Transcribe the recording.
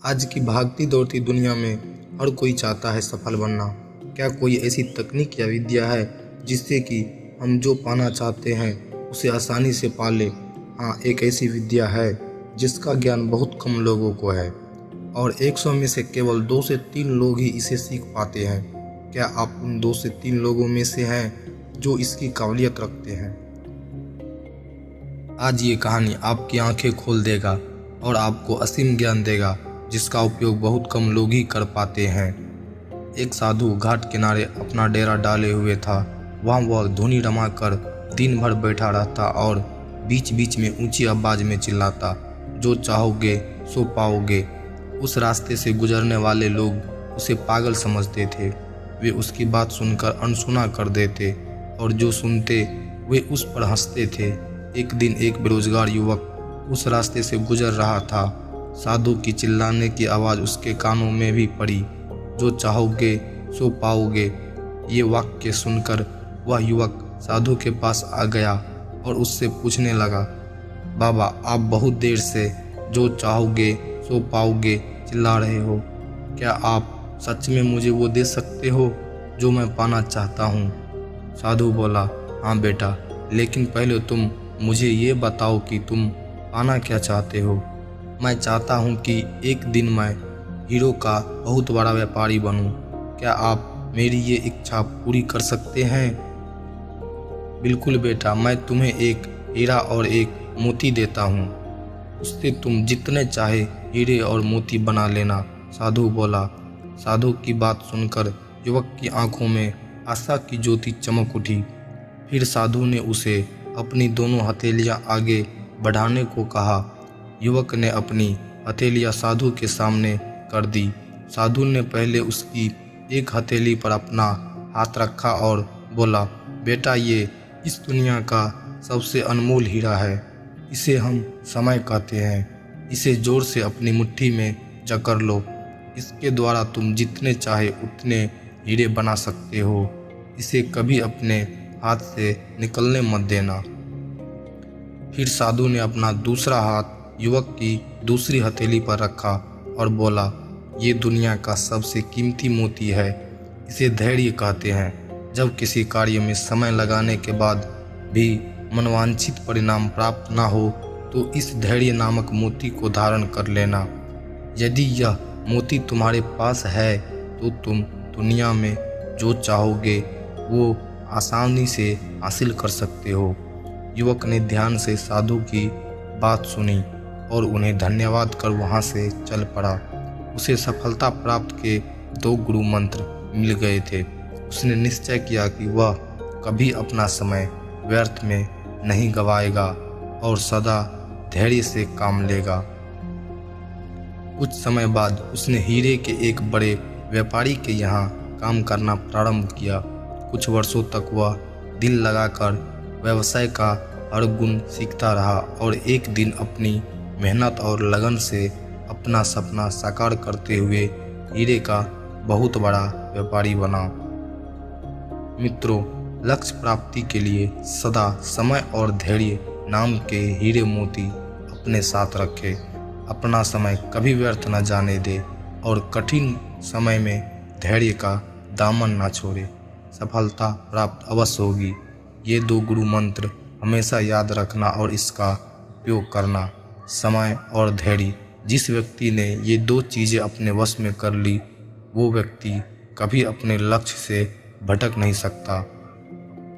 आज की भागती दौड़ती दुनिया में हर कोई चाहता है सफल बनना। क्या कोई ऐसी तकनीक या विद्या है जिससे कि हम जो पाना चाहते हैं उसे आसानी से पा लें? हाँ, एक ऐसी विद्या है जिसका ज्ञान बहुत कम लोगों को है और 100 में से केवल 2 से 3 लोग ही इसे सीख पाते हैं। क्या आप उन 2 से 3 लोगों में से हैं जो इसकी काबिलियत रखते हैं? आज ये कहानी आपकी आंखें खोल देगा और आपको असीम ज्ञान देगा जिसका उपयोग बहुत कम लोग ही कर पाते हैं। एक साधु घाट किनारे अपना डेरा डाले हुए था। वहाँ वह धुनी रमाकर दिन भर बैठा रहता और बीच बीच में ऊंची आवाज में चिल्लाता, जो चाहोगे सो पाओगे। उस रास्ते से गुजरने वाले लोग उसे पागल समझते थे। वे उसकी बात सुनकर अनसुना कर देते और जो सुनते वे उस पर हंसते थे। एक दिन एक बेरोजगार युवक उस रास्ते से गुजर रहा था। साधु की चिल्लाने की आवाज़ उसके कानों में भी पड़ी, जो चाहोगे सो पाओगे। ये वाक्य सुनकर वह युवक साधु के पास आ गया और उससे पूछने लगा, बाबा, आप बहुत देर से जो चाहोगे सो पाओगे चिल्ला रहे हो। क्या आप सच में मुझे वो दे सकते हो जो मैं पाना चाहता हूँ? साधु बोला, हाँ बेटा, लेकिन पहले तुम मुझे ये बताओ कि तुम पाना क्या चाहते हो। मैं चाहता हूँ कि एक दिन मैं हीरो का बहुत बड़ा व्यापारी बनूँ। क्या आप मेरी ये इच्छा पूरी कर सकते हैं? बिल्कुल बेटा, मैं तुम्हें एक हीरा और एक मोती देता हूँ। उससे तुम जितने चाहे हीरे और मोती बना लेना, साधु बोला। साधु की बात सुनकर युवक की आंखों में आशा की ज्योति चमक उठी। फिर साधु ने उसे अपनी दोनों हथेलियां आगे बढ़ाने को कहा। युवक ने अपनी हथेलियां साधु के सामने कर दी। साधु ने पहले उसकी एक हथेली पर अपना हाथ रखा और बोला, बेटा, ये इस दुनिया का सबसे अनमोल हीरा है। इसे हम समय कहते हैं। इसे जोर से अपनी मुट्ठी में जकड़ लो। इसके द्वारा तुम जितने चाहे उतने हीरे बना सकते हो। इसे कभी अपने हाथ से निकलने मत देना। फिर साधु ने अपना दूसरा हाथ युवक की दूसरी हथेली पर रखा और बोला, ये दुनिया का सबसे कीमती मोती है। इसे धैर्य कहते हैं। जब किसी कार्य में समय लगाने के बाद भी मनवांछित परिणाम प्राप्त ना हो तो इस धैर्य नामक मोती को धारण कर लेना। यदि यह मोती तुम्हारे पास है तो तुम दुनिया में जो चाहोगे वो आसानी से हासिल कर सकते हो। युवक ने ध्यान से साधु की बात सुनी और उन्हें धन्यवाद कर वहाँ से चल पड़ा। उसे सफलता प्राप्त के 2 गुरु मंत्र मिल गए थे। उसने निश्चय किया कि वह कभी अपना समय व्यर्थ में नहीं गवाएगा और सदा धैर्य से काम लेगा। कुछ समय बाद उसने हीरे के एक बड़े व्यापारी के यहाँ काम करना प्रारंभ किया। कुछ वर्षों तक वह दिल लगाकर व्यवसाय का हर गुण सीखता रहा और एक दिन अपनी मेहनत और लगन से अपना सपना साकार करते हुए हीरे का बहुत बड़ा व्यापारी बना। मित्रों, लक्ष्य प्राप्ति के लिए सदा समय और धैर्य नाम के हीरे मोती अपने साथ रखें। अपना समय कभी व्यर्थ न जाने दे और कठिन समय में धैर्य का दामन न छोड़े। सफलता प्राप्त अवश्य होगी। ये 2 गुरु मंत्र हमेशा याद रखना और इसका उपयोग करना। समय और धैर्य। जिस व्यक्ति ने ये 2 चीज़ें अपने वश में कर ली, वो व्यक्ति कभी अपने लक्ष्य से भटक नहीं सकता।